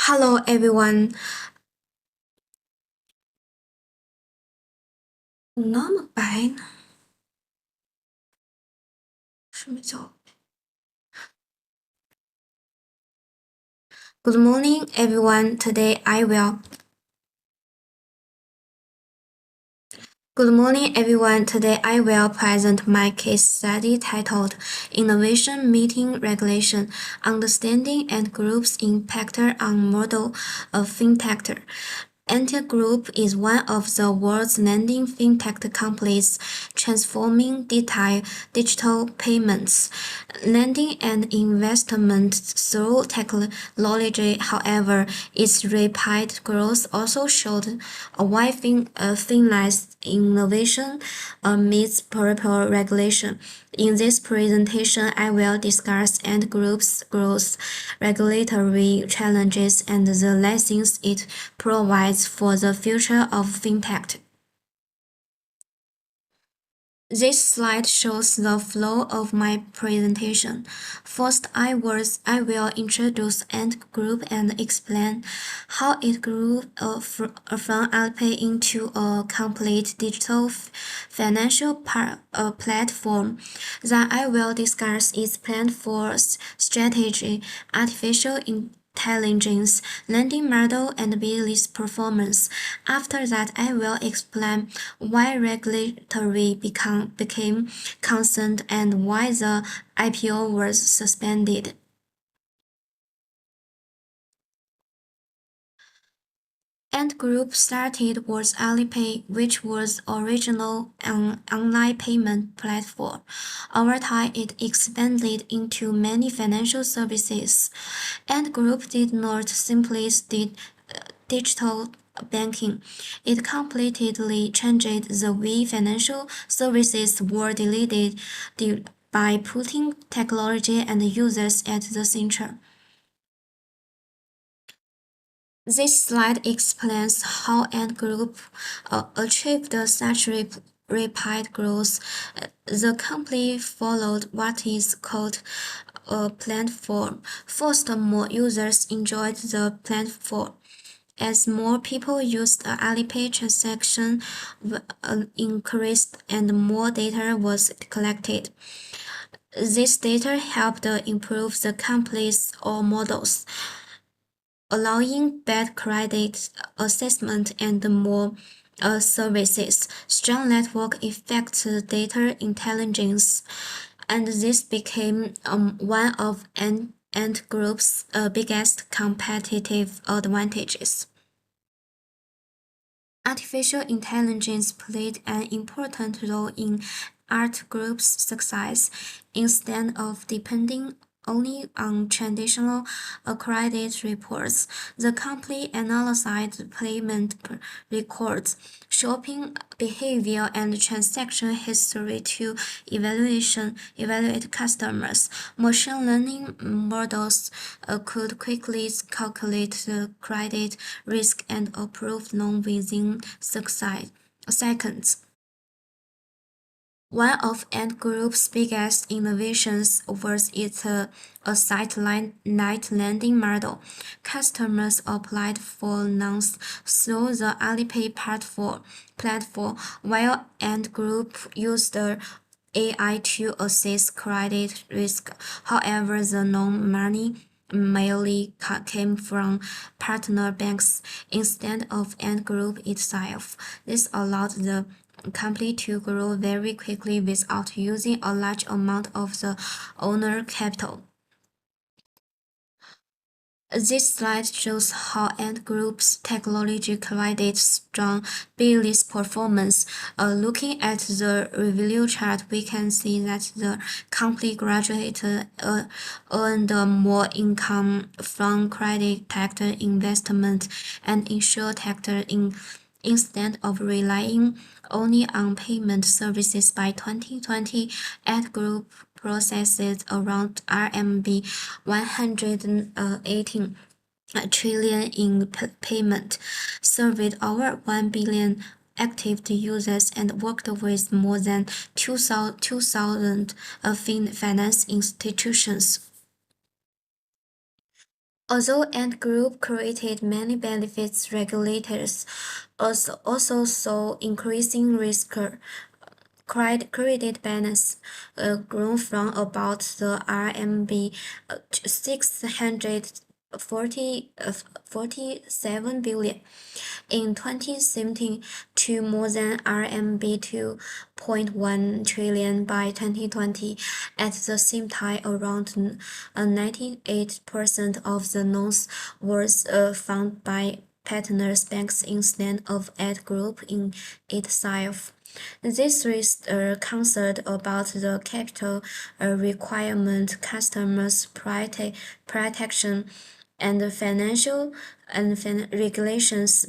Hello everyone，那么白呢？什么叫？Good morning everyone. Today I will present my case study titled Innovation Meeting Regulation, Understanding and Group's Impact on Model of FinTech. Ant Group is one of the world's leading fintech companies, transforming digital payments, lending, and investment through technology. However, its rapid growth also showed a wide thin line innovation meets proper regulation. In this presentation, I will discuss Ant Group's growth, regulatory challenges, and the lessons it provides for the future of fintech. This slide shows the flow of my presentation. First, I will introduce Ant Group and explain how it grew from Alipay into a complete digital financial platform. Then I will discuss its plan for strategy, artificial intelligence, lending model, and business performance. After that, I will explain why regulatory became concerned and why the IPO was suspended. Ant Group started was Alipay, which was original an online payment platform. Over time, it expanded into many financial services. Ant Group did not simply digital banking. It completely changed the way financial services were delivered by putting technology and users at the center. This slide explains how Ant Group achieved such rapid growth. The company followed what is called a platform. First, more users enjoyed the platform. As more people used the Alipay transaction increased and more data was collected. This data helped improve the company's models, allowing better credit assessment and more services. Strong network effects data intelligence, and this became one of Ant Group's biggest competitive advantages. Artificial intelligence played an important role in Ant Group's success. Instead of depending only on traditional credit reports, the company analyzed payment records, shopping behavior, and transaction history to evaluate customers. Machine learning models could quickly calculate the credit risk and approve loan within seconds. One of Ant Group's biggest innovations was its satellite lending model. Customers applied for loans through the Alipay platform, while Ant Group used the AI to assess credit risk. However, the loan money mainly came from partner banks instead of Ant Group itself. This allowed the company to grow very quickly without using a large amount of the owner capital. This slide shows how Ant Group's technology provided strong business performance. Looking at the revenue chart, we can see that the company gradually earned more income from credit tech investment and insurtech instead of relying only on payment services. By 2020, Ant Group processed around RMB 118 trillion in payment, served over 1 billion active users, and worked with more than 2,000 finance institutions. Although Ant Group created many benefits, regulators also saw increasing risk. Credit balance grown from about the RMB 647 billion in 2017 to more than RMB 2.1 trillion by 2020. At the same time, around 98% of the loans was funded by partners banks instead of Ant Group in itself. This raised a concern about the capital requirement, customers' protection, and financial regulations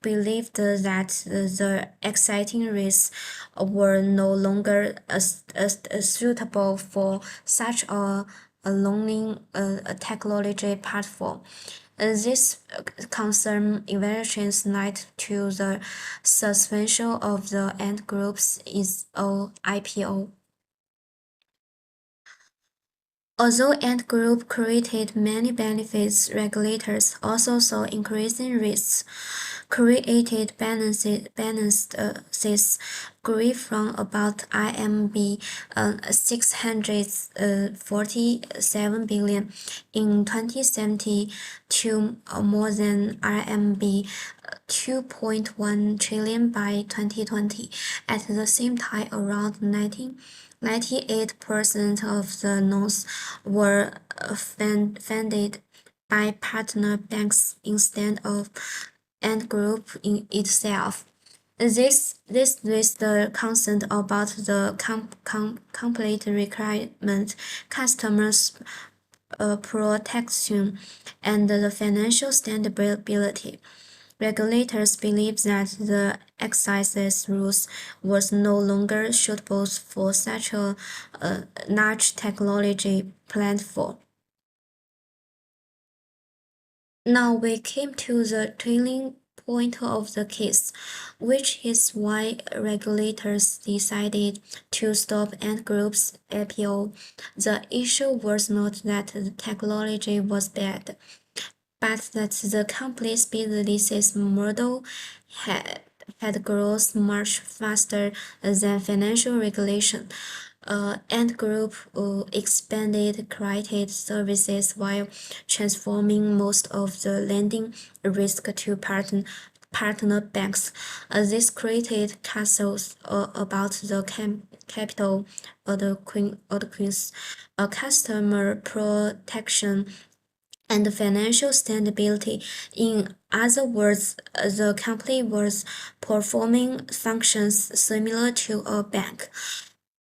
believed that the exciting risks were no longer suitable for such a lonely technology platform. This concern evaluations led to the suspension of the Ant Group's IPO. Although Ant Group created many benefits, regulators also saw increasing risks. Created balances grew from about RMB 647 billion in 2017 to more than RMB 2.1 trillion by 2020. At the same time, around 98% of the loans were funded by partner banks instead of Ant Group in itself. This raised the concern about the complete requirement, customers' protection, and the financial stability. Regulators believe that the exercise rules was no longer suitable for such a large technology platform. Now we came to the turning point of the case, which is why regulators decided to stop Ant Group's IPO. The issue was not that the technology was bad, but that the company's business model had grown much faster than financial regulation. Ant Group expanded credit services while transforming most of the lending risk to partner banks. This created castles about the capital adequacy, customer protection, and financial stability. In other words, the company was performing functions similar to a bank,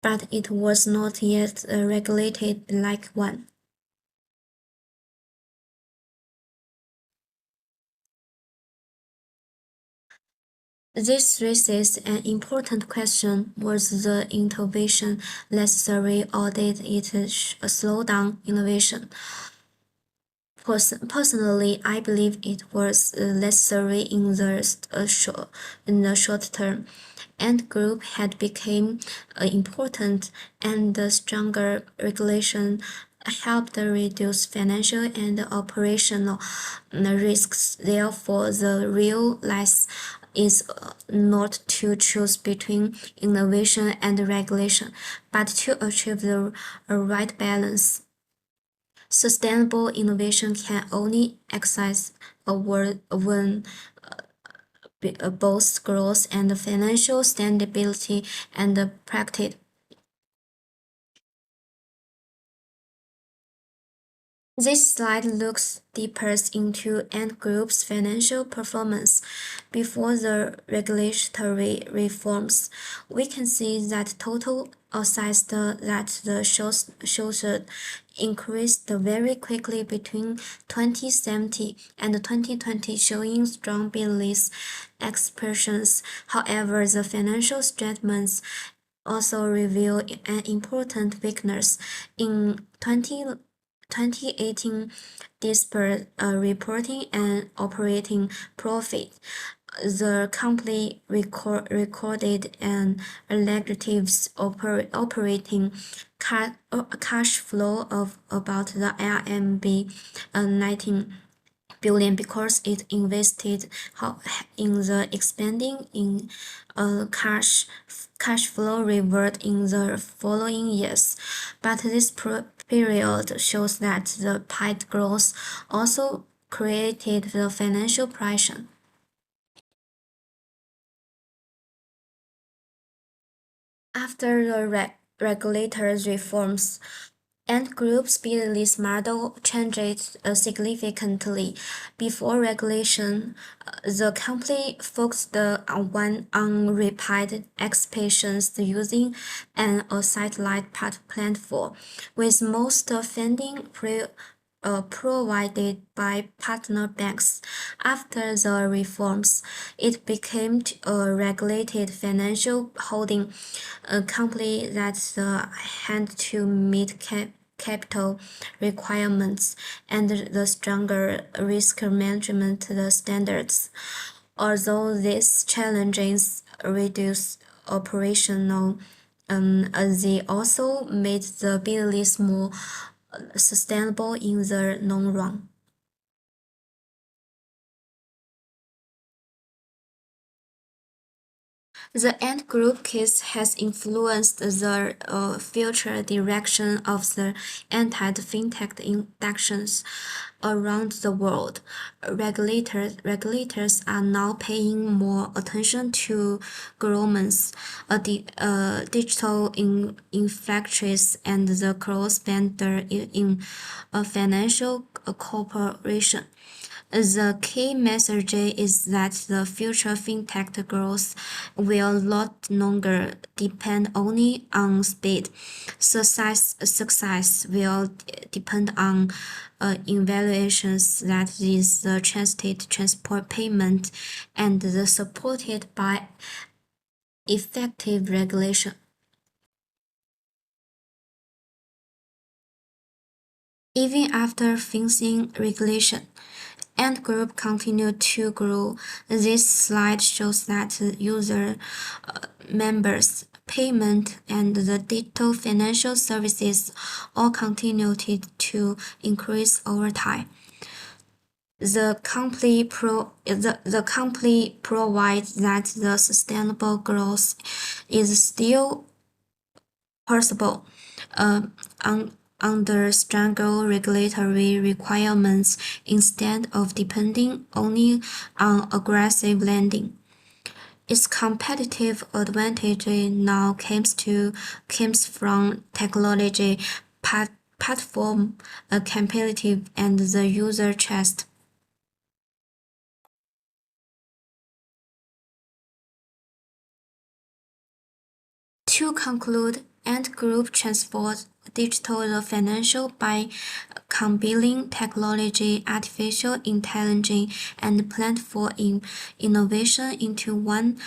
but it was not yet regulated like one. This raises an important question: was the intervention necessary, or did it slow down innovation? Personally, I believe it was necessary in the short term. Ant Group had become important, and the stronger regulation helped reduce financial and operational risks. Therefore, the real lesson is not to choose between innovation and regulation, but to achieve the right balance. Sustainable innovation can only exist when both growth and financial stability and practice. This slide looks deeper into Ant Group's financial performance before the regulatory reforms. We can see that total assets that the shows increased very quickly between 2017 and 2020, showing strong business expansions. However, the financial statements also reveal an important weakness. In 2018, despite reporting an operating profit, The company recorded an negative operating cash flow of about the RMB 19 billion because it invested in the expanding in cash flow revert in the following years. But this period shows that the tight growth also created the financial pressure. After the regulators' reforms, Ant Group's business model changed significantly. Before regulation, the company focused on rapid expansions using a satellite platform, with most funding provided by partner banks. After the reforms, it became a regulated financial holding company that had to meet capital requirements and the stronger risk management standards. Although these challenges reduced operational, they also made the business more sustainable in the long run. The Ant Group case has influenced the future direction of the anti-fintech inductions around the world. Regulators are now paying more attention to governments, digital infrastructures, and the cross-border in financial cooperation. The key message is that the future fintech growth will not longer depend only on speed. Success will depend on evaluations that is the trusted transport payment and supported by effective regulation. Even after facing regulation, Ant Group continued to grow. This slide shows that user members, payment, and the digital financial services all continued to increase over time. The company provides that the sustainable growth is still possible under stronger regulatory requirements instead of depending only on aggressive lending. Its competitive advantage now comes from technology, platform capability, and the user trust. To conclude, Ant Group transformed digital financial by combining technology, artificial intelligence, and platform innovation into one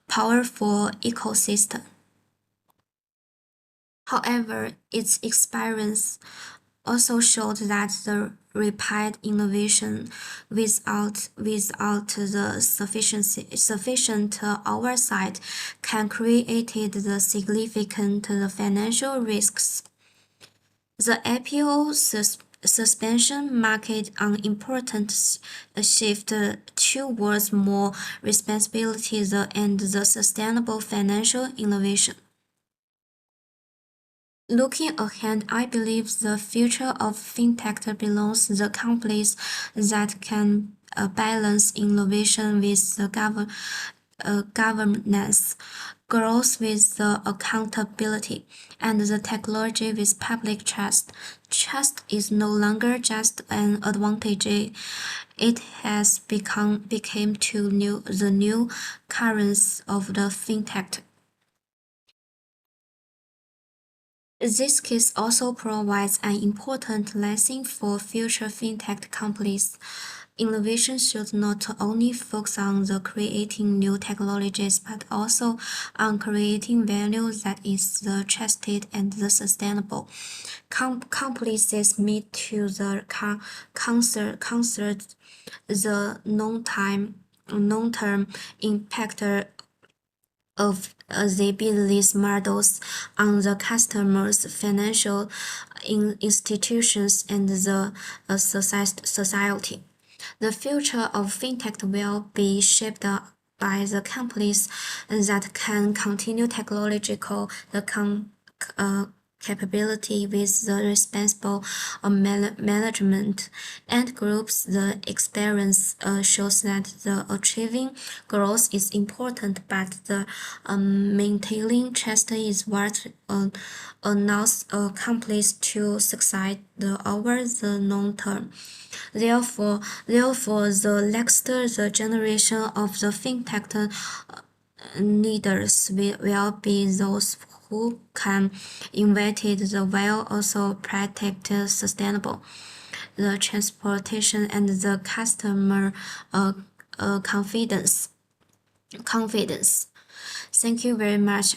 powerful ecosystem. However, its experience also showed that the rapid innovation without the sufficient oversight can create the significant financial risks. The IPO suspension marked an important shift towards more responsibility and the sustainable financial innovation. Looking ahead, I believe the future of fintech belongs to the companies that can balance innovation with the governance, growth with the accountability, and the technology with public trust. Trust is no longer just an advantage; it has become the new currency of the fintech. This case also provides an important lesson for future fintech companies. Innovation should not only focus on the creating new technologies, but also on creating value that is the trusted and the sustainable. Companies need to concert the long time long-term impact of the business models on the customers, financial institutions, and the society. The future of fintech will be shaped by the companies that can continue technological capability with the responsible management and groups. The experience shows that the achieving growth is important, but the maintaining trust is what allows companies to succeed over the long term. Therefore, the next the generation of the fintech leaders will be those who can innovate the while also protect sustainable the transportation and the customer confidence. Thank you very much.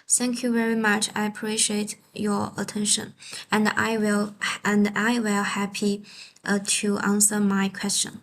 Thank you very much. I appreciate your attention, and I will happy to answer my question.